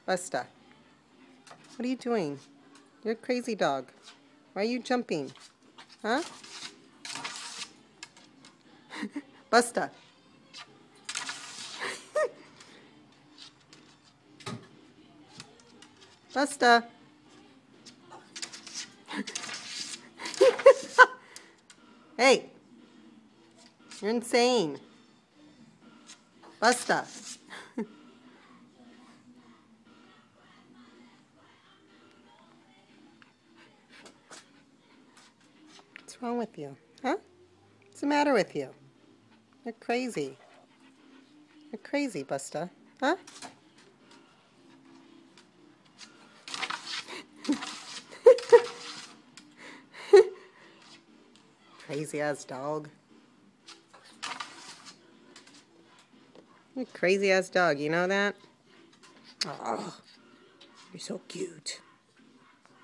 Busta, what are you doing? You're a crazy dog. Why are you jumping? Huh? Busta. Busta. Hey, you're insane. Busta. What's wrong with you? Huh? What's the matter with you? You're crazy. You're crazy, Busta. Huh? Crazy ass dog. You're a crazy ass dog, you know that? Oh, you're so cute.